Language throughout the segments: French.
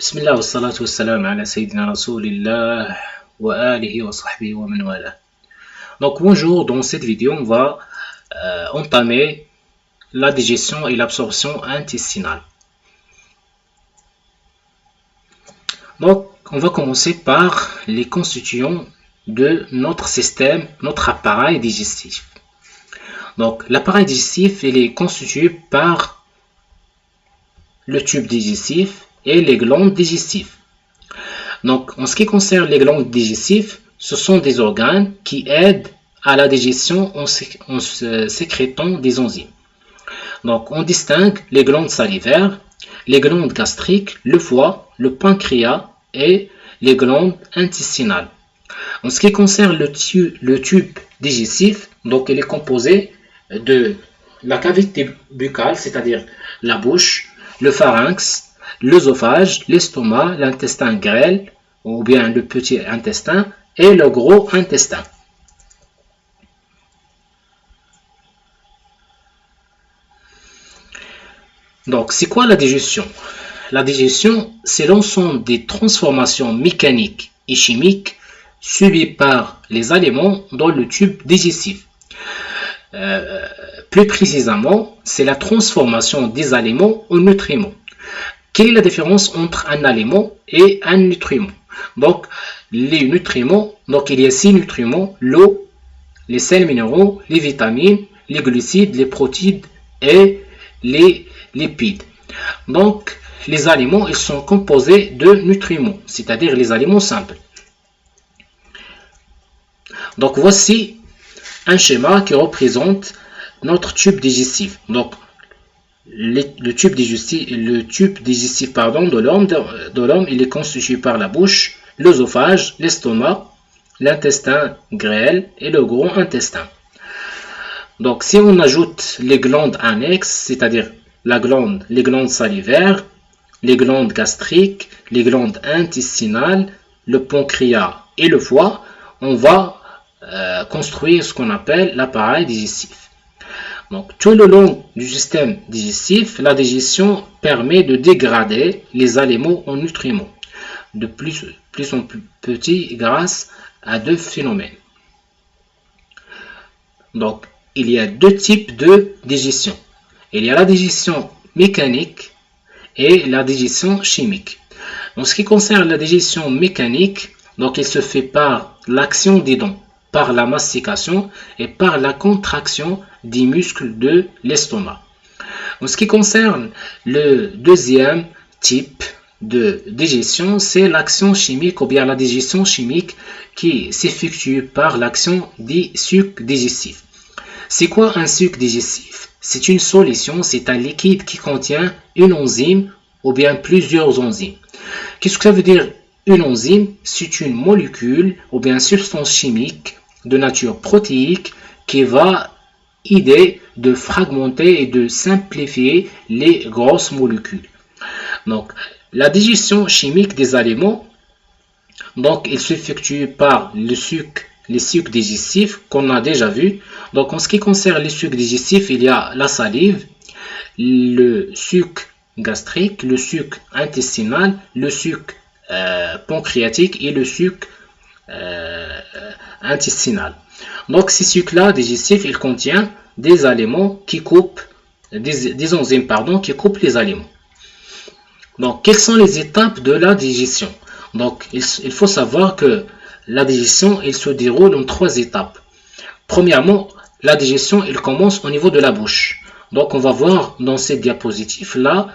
Bismillah wa salatu wa salam ala Sayyidina Rasulillah wa alihi wa sahbihi wa man wala. Donc bonjour, dans cette vidéo on va entamer la digestion et l'absorption intestinale. Donc on va commencer par les constituants de notre système, notre appareil digestif. Donc l'appareil digestif il est constitué par le tube digestif et les glandes digestives. Donc, en ce qui concerne les glandes digestives, ce sont des organes qui aident à la digestion en sécrétant des enzymes. Donc, on distingue les glandes salivaires, les glandes gastriques, le foie, le pancréas et les glandes intestinales. En ce qui concerne le tube digestif, donc il est composé de la cavité buccale, c'est-à-dire la bouche, le pharynx, l'œsophage, l'estomac, l'intestin grêle ou bien le petit intestin et le gros intestin. Donc, c'est quoi la digestion? La digestion, c'est l'ensemble des transformations mécaniques et chimiques subies par les aliments dans le tube digestif. Plus précisément, c'est la transformation des aliments en nutriments. Quelle est la différence entre un aliment et un nutriment? Donc, les nutriments, donc il y a 6 nutriments, l'eau, les sels minéraux, les vitamines, les glucides, les protéines et les lipides. Donc, les aliments, ils sont composés de nutriments, c'est-à-dire les aliments simples. Donc, voici un schéma qui représente notre tube digestif. Donc, le tube digestif de l'homme, il est constitué par la bouche, l'œsophage, l'estomac, l'intestin grêle et le gros intestin. Donc, si on ajoute les glandes annexes, c'est-à-dire les glandes salivaires, les glandes gastriques, les glandes intestinales, le pancréas et le foie, on va construire ce qu'on appelle l'appareil digestif. Donc, tout le long du système digestif, la digestion permet de dégrader les aliments en nutriments, de plus en plus petits grâce à deux phénomènes. Donc, il y a deux types de digestion. Il y a la digestion mécanique et la digestion chimique. En ce qui concerne la digestion mécanique, donc, il se fait par l'action des dents, par la mastication et par la contraction des muscles de l'estomac. En ce qui concerne le deuxième type de digestion, c'est l'action chimique ou bien la digestion chimique qui s'effectue par l'action des sucs digestifs. C'est quoi un suc digestif? C'est une solution, c'est un liquide qui contient une enzyme ou bien plusieurs enzymes. Qu'est-ce que ça veut dire une enzyme? C'est une molécule ou bien substance chimique de nature protéique qui va aider de fragmenter et de simplifier les grosses molécules. Donc, la digestion chimique des aliments, donc, il s'effectue par les sucs digestifs qu'on a déjà vu. Donc, en ce qui concerne les sucs digestifs, il y a la salive, le suc gastrique, le suc intestinal, le suc pancréatique et le suc intestinal. Donc ces sucs-là digestifs, ils contiennent des aliments qui coupent, des enzymes qui coupent les aliments. Donc quelles sont les étapes de la digestion? Donc il faut savoir que la digestion, elle se déroule en 3 étapes. Premièrement, la digestion, elle commence au niveau de la bouche. Donc on va voir dans cette diapositive la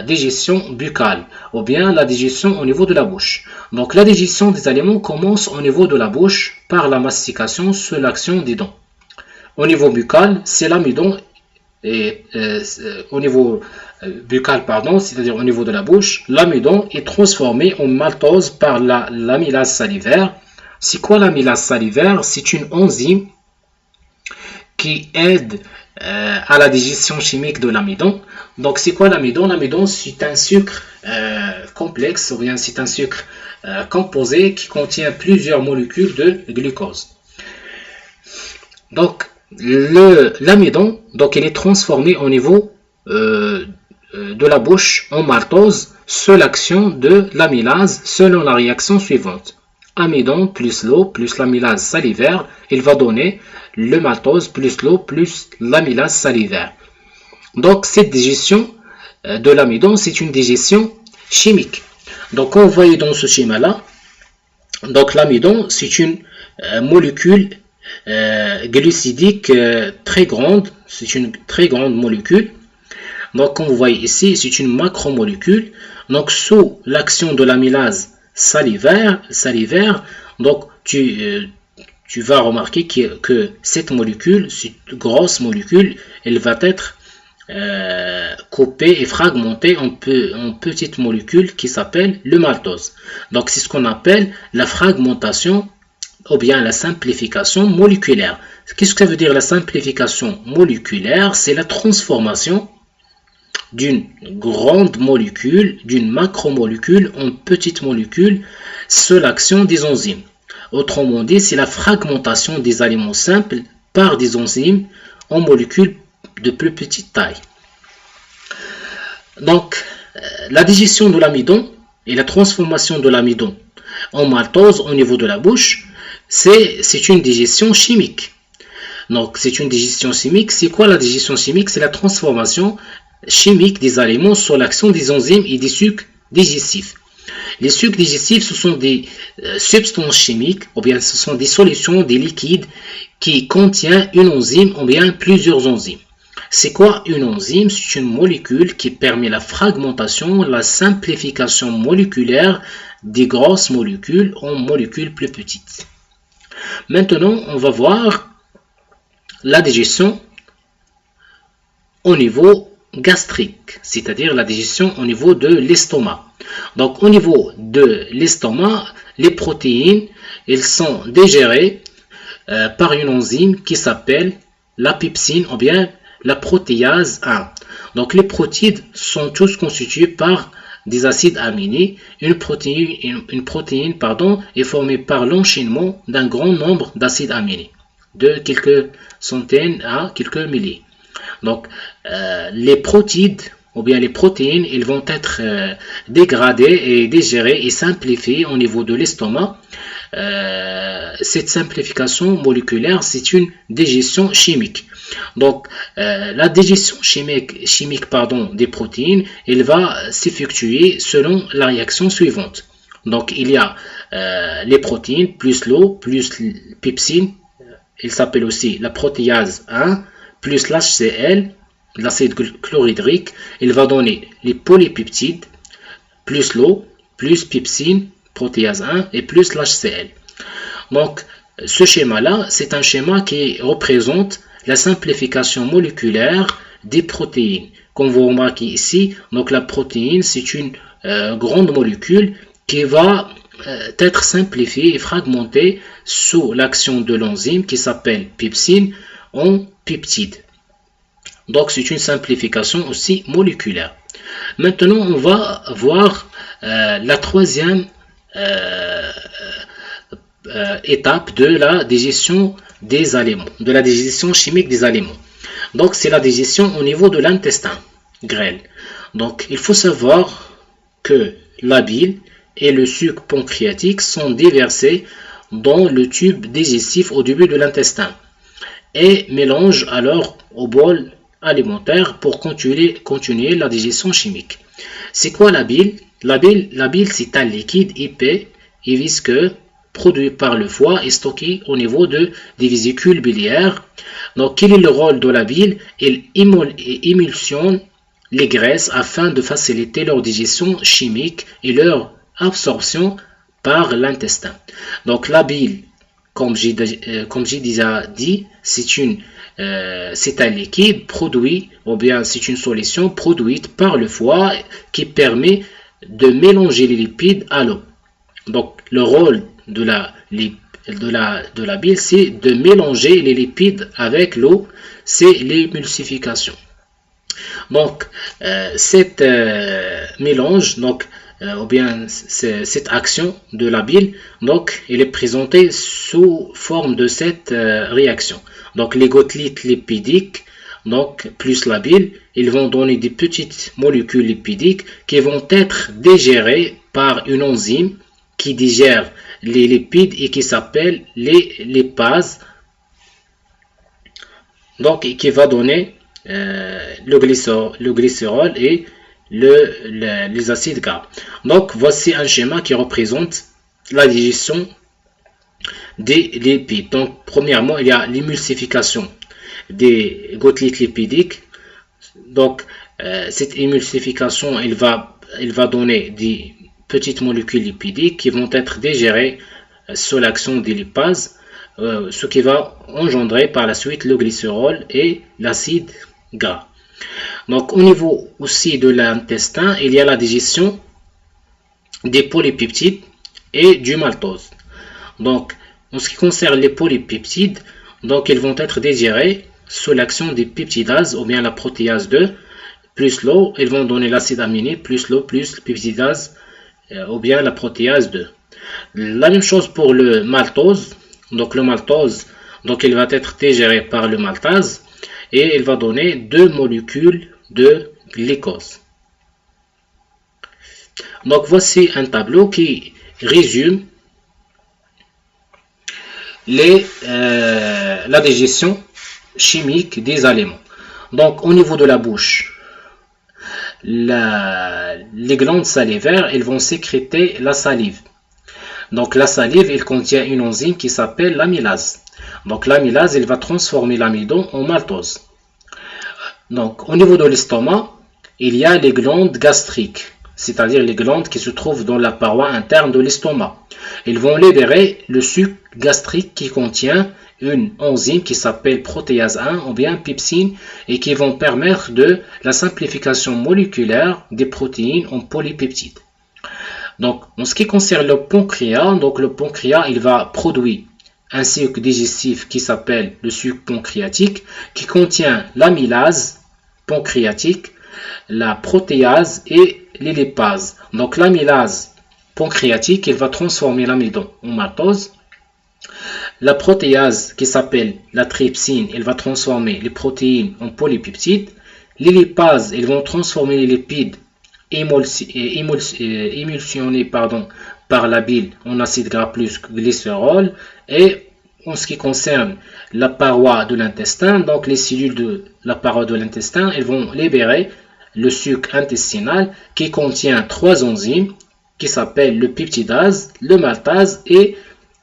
digestion buccale ou bien la digestion au niveau de la bouche. Donc la digestion des aliments commence au niveau de la bouche par la mastication sous l'action des dents. Au niveau buccal, c'est l'amidon et au niveau buccal, c'est-à-dire au niveau de la bouche, l'amidon est transformé en maltose par l'amylase salivaire. C'est quoi l'amylase salivaire? C'est une enzyme qui aide à la digestion chimique de l'amidon. Donc c'est quoi l'amidon? L'amidon, c'est un sucre complexe ou bien c'est un sucre composé qui contient plusieurs molécules de glucose. Donc l'amidon, donc il est transformé au niveau de la bouche en maltose sous l'action de l'amylase selon la réaction suivante. Amidon plus l'eau plus l'amylase salivaire, il va donner le maltose plus l'eau plus l'amylase salivaire. Donc cette digestion de l'amidon, c'est une digestion chimique. Donc comme vous voyez dans ce schéma-là, donc l'amidon, c'est une molécule glucidique très grande, c'est une très grande molécule. Donc comme vous voyez ici, c'est une macromolécule. Donc sous l'action de l'amylase salivaire, donc tu vas remarquer que cette molécule, cette grosse molécule, elle va être coupée et fragmentée en petites molécules qui s'appellent le maltose. Donc c'est ce qu'on appelle la fragmentation ou bien la simplification moléculaire. Qu'est-ce que ça veut dire la simplification moléculaire? C'est la transformation d'une grande molécule, d'une macromolécule en petite molécule sous l'action des enzymes. Autrement dit, c'est la fragmentation des aliments simples par des enzymes en molécules de plus petite taille. Donc, la digestion de l'amidon et la transformation de l'amidon en maltose au niveau de la bouche, c'est une digestion chimique. Donc, c'est une digestion chimique. C'est quoi la digestion chimique? C'est la transformation chimique des aliments sous l'action des enzymes et des sucs digestifs. Les sucs digestifs, ce sont des substances chimiques, ou bien ce sont des solutions, des liquides qui contiennent une enzyme ou bien plusieurs enzymes. C'est quoi une enzyme? C'est une molécule qui permet la fragmentation, la simplification moléculaire des grosses molécules en molécules plus petites. Maintenant, on va voir la digestion au niveau gastrique, c'est-à-dire la digestion au niveau de l'estomac. Donc au niveau de l'estomac, les protéines, elles sont digérées par une enzyme qui s'appelle la pepsine ou bien la protéase 1. Donc les protéines sont tous constitués par des acides aminés. Une protéine est formée par l'enchaînement d'un grand nombre d'acides aminés, de quelques centaines à quelques milliers. Donc les protéines ou bien les protéines, ils vont être dégradées et digérées et simplifiées au niveau de l'estomac. Cette simplification moléculaire, c'est une digestion chimique. Donc la digestion chimique des protéines, elle va s'effectuer selon la réaction suivante. Donc il y a les protéines plus l'eau plus pepsine, il s'appelle aussi la protéase 1 plus l'HCl, l'acide chlorhydrique, il va donner les polypeptides plus l'eau plus pepsine, protéase 1 et plus l'HCl. Donc ce schéma-là, c'est un schéma qui représente la simplification moléculaire des protéines. Comme vous remarquez ici, donc la protéine, c'est une grande molécule qui va être simplifiée et fragmentée sous l'action de l'enzyme qui s'appelle pepsine en peptides. Donc c'est une simplification aussi moléculaire. Maintenant, on va voir la troisième étape de la digestion des aliments, de la digestion chimique des aliments. Donc c'est la digestion au niveau de l'intestin grêle. Donc il faut savoir que la bile et le suc pancréatique sont déversés dans le tube digestif au début de l'intestin et mélangent alors au bol alimentaire pour continuer la digestion chimique. C'est quoi la bile? La bile, c'est un liquide épais et visqueux produit par le foie et stocké au niveau des vésicules biliaires. Donc, quel est le rôle de la bile? Elle émulsionne les graisses afin de faciliter leur digestion chimique et leur absorption par l'intestin. Donc, la bile, comme j'ai déjà dit, c'est un liquide produit, ou bien c'est une solution produite par le foie qui permet de mélanger les lipides à l'eau. Donc, le rôle de la bile, c'est de mélanger les lipides avec l'eau, c'est l'émulsification. Donc, cet mélange, ou bien cette action de la bile, donc, elle est présentée sous forme de cette réaction. Donc, les gouttelettes lipidiques donc plus la bile, ils vont donner des petites molécules lipidiques qui vont être digérées par une enzyme qui digère les lipides et qui s'appelle les lipases, donc qui va donner le glycérol et les acides gras. Donc voici un schéma qui représente la digestion des lipides. Donc premièrement, il y a l'émulsification des gouttelettes lipidiques. Donc cette émulsification, elle va donner des petites molécules lipidiques qui vont être digérées sous l'action des lipases, ce qui va engendrer par la suite le glycérol et l'acide gras. Donc au niveau aussi de l'intestin, il y a la digestion des polypeptides et du maltose. Donc en ce qui concerne les polypeptides, donc ils vont être digérés sous l'action des peptidases ou bien la protéase 2 plus l'eau, ils vont donner l'acide aminé plus l'eau plus le peptidase ou bien la protéase 2. La même chose pour le maltose. Donc le maltose, donc il va être digéré par le maltase et il va donner 2 molécules de glucose. Donc voici un tableau qui résume la digestion chimique des aliments. Donc au niveau de la bouche, les glandes salivaires, elles vont sécréter la salive. Donc la salive, elle contient une enzyme qui s'appelle l'amylase. Donc l'amylase, elle va transformer l'amidon en maltose. Donc au niveau de l'estomac, il y a les glandes gastriques, c'est-à-dire les glandes qui se trouvent dans la paroi interne de l'estomac. Ils vont libérer le suc gastrique qui contient une enzyme qui s'appelle protéase 1 ou bien pepsine et qui vont permettre de la simplification moléculaire des protéines en polypeptides. Donc, en ce qui concerne le pancréas, donc le pancréas, il va produire un suc digestif qui s'appelle le suc pancréatique, qui contient l'amylase pancréatique, la protéase et les lipases. Donc, l'amylase pancréatique, il va transformer l'amidon en maltose. La protéase qui s'appelle la trypsine, elle va transformer les protéines en polypeptides. Les lipases, elles vont transformer les lipides émulsionnés par la bile en acide gras plus glycérol. Et en ce qui concerne la paroi de l'intestin, donc les cellules de la paroi de l'intestin, elles vont libérer le suc intestinal qui contient 3 enzymes qui s'appellent le peptidase, le maltase et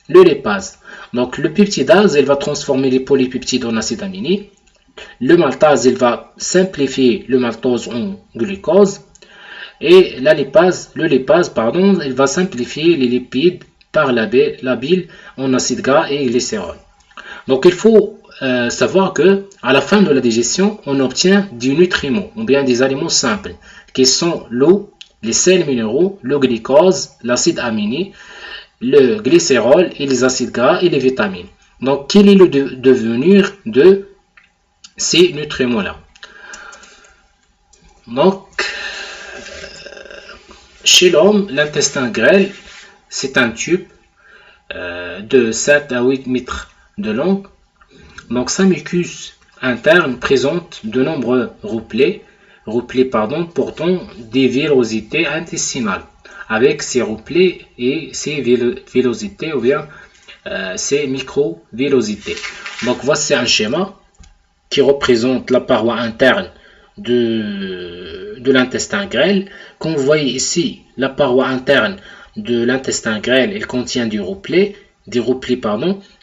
le lipase. Donc le peptidase, il va transformer les polypeptides en acides aminés. Le maltase, il va simplifier le maltose en glucose. Et le lipase, il va simplifier les lipides par la bile en acide gras et glycérol. Donc il faut savoir que à la fin de la digestion, on obtient des nutriments, ou bien des aliments simples, qui sont l'eau, les sels minéraux, le glucose, l'acide aminé, le glycérol et les acides gras et les vitamines. Donc quel est le devenir de ces nutriments-là? Donc chez l'homme, l'intestin grêle, c'est un tube de 7 à 8 mètres de long. Donc sa muqueuse interne présente de nombreux replets portant des villosités intestinales, avec ces replets et ces villosités ou bien ces microvillosités. Donc voici un schéma qui représente la paroi interne de l'intestin grêle. Comme vous voyez ici, la paroi interne de l'intestin grêle, elle contient des replets.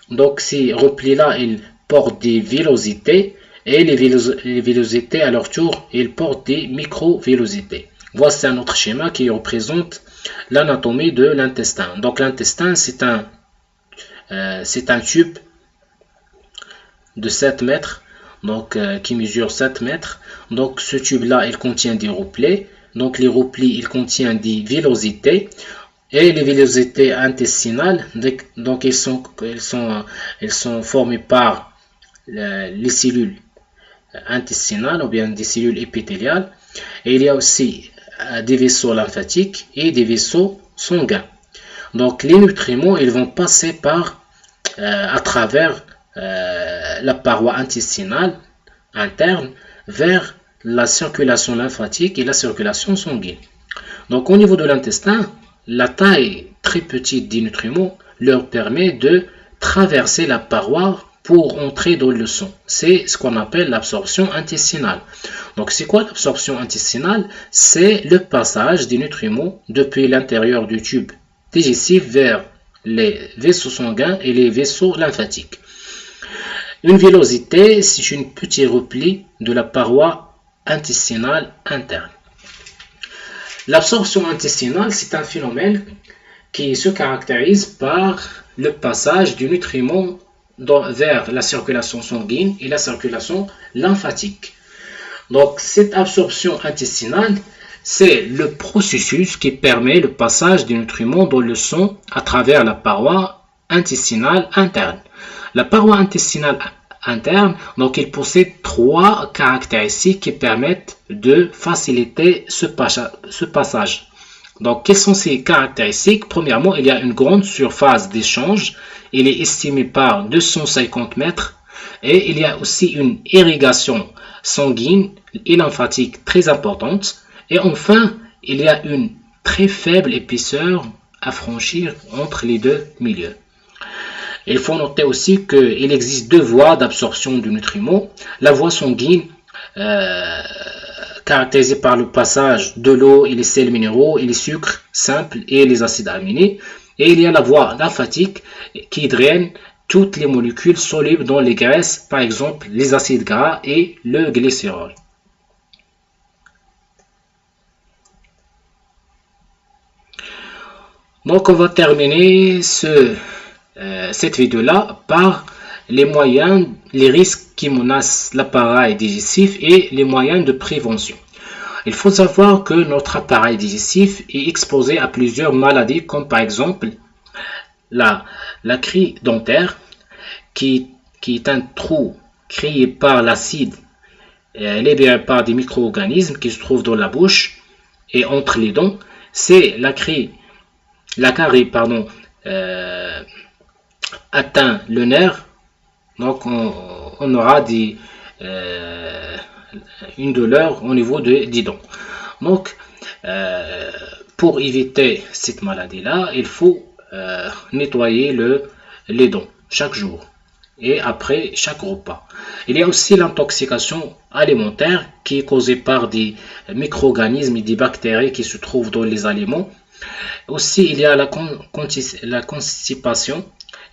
Donc ces replets-là, ils portent des villosités et les villosités à leur tour, ils portent des microvillosités. Voici un autre schéma qui représente l'anatomie de l'intestin. Donc l'intestin, c'est un tube de 7 mètres. Donc qui mesure 7 mètres. Donc ce tube là, il contient des replets. Donc les replets, ils contiennent des villosités et les villosités intestinales. Donc ils sont formés par les cellules intestinales ou bien des cellules épithéliales. Et il y a aussi des vaisseaux lymphatiques et des vaisseaux sanguins. Donc les nutriments, ils vont passer à travers la paroi intestinale interne vers la circulation lymphatique et la circulation sanguine. Donc au niveau de l'intestin, la taille très petite des nutriments leur permet de traverser la paroi pour entrer dans le sang. C'est ce qu'on appelle l'absorption intestinale. Donc c'est quoi l'absorption intestinale? C'est le passage des nutriments depuis l'intérieur du tube digestif vers les vaisseaux sanguins et les vaisseaux lymphatiques. Une villosité, c'est un petit repli de la paroi intestinale interne. L'absorption intestinale, c'est un phénomène qui se caractérise par le passage du nutriment vers la circulation sanguine et la circulation lymphatique. Donc, cette absorption intestinale, c'est le processus qui permet le passage des nutriments dans le sang à travers la paroi intestinale interne. La paroi intestinale interne, donc, il possède 3 caractéristiques qui permettent de faciliter ce passage. Donc, quelles sont ces caractéristiques? Premièrement, il y a une grande surface d'échange. Il est estimé par 250 mètres. Et il y a aussi une irrigation sanguine et lymphatique très importante. Et enfin, il y a une très faible épaisseur à franchir entre les deux milieux. Il faut noter aussi qu'il existe 2 voies d'absorption du nutriment. La voie sanguine, caractérisée par le passage de l'eau et les sels minéraux et les sucres simples et les acides aminés. Et il y a la voie lymphatique qui draine toutes les molécules solubles dans les graisses, par exemple les acides gras et le glycérol. Donc on va terminer cette vidéo-là par les moyens, les risques qui menacent l'appareil digestif et les moyens de prévention. Il faut savoir que notre appareil digestif est exposé à plusieurs maladies comme par exemple la carie dentaire qui est un trou créé par l'acide libéré par des micro-organismes qui se trouvent dans la bouche et entre les dents. C'est la carie atteint le nerf, donc on aura une douleur au niveau des dents. Donc pour éviter cette maladie là, il faut nettoyer les dents chaque jour et après chaque repas. Il y a aussi l'intoxication alimentaire qui est causée par des micro-organismes et des bactéries qui se trouvent dans les aliments. Aussi il y a la constipation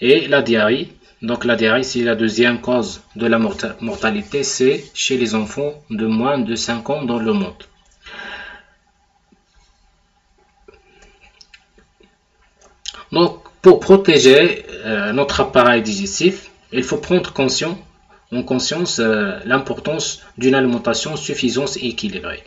et la diarrhée. Donc la diarrhée, c'est la deuxième cause de la mortalité, c'est chez les enfants de moins de 5 ans dans le monde. Donc pour protéger notre appareil digestif, il faut prendre en conscience l'importance d'une alimentation suffisante et équilibrée.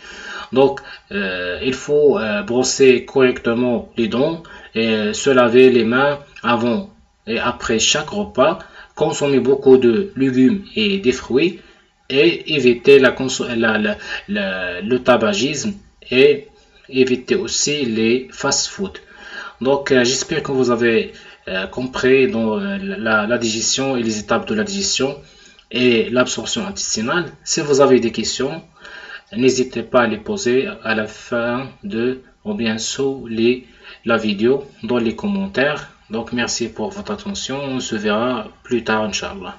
Donc il faut brosser correctement les dents et se laver les mains avant et après chaque repas, consommer beaucoup de légumes et des fruits et éviter le tabagisme et éviter aussi les fast-food. Donc j'espère que vous avez compris dans la digestion et les étapes de la digestion et l'absorption intestinale. Si vous avez des questions, n'hésitez pas à les poser à la fin ou bien sous la vidéo dans les commentaires. Donc merci pour votre attention, on se verra plus tard, Inch'Allah.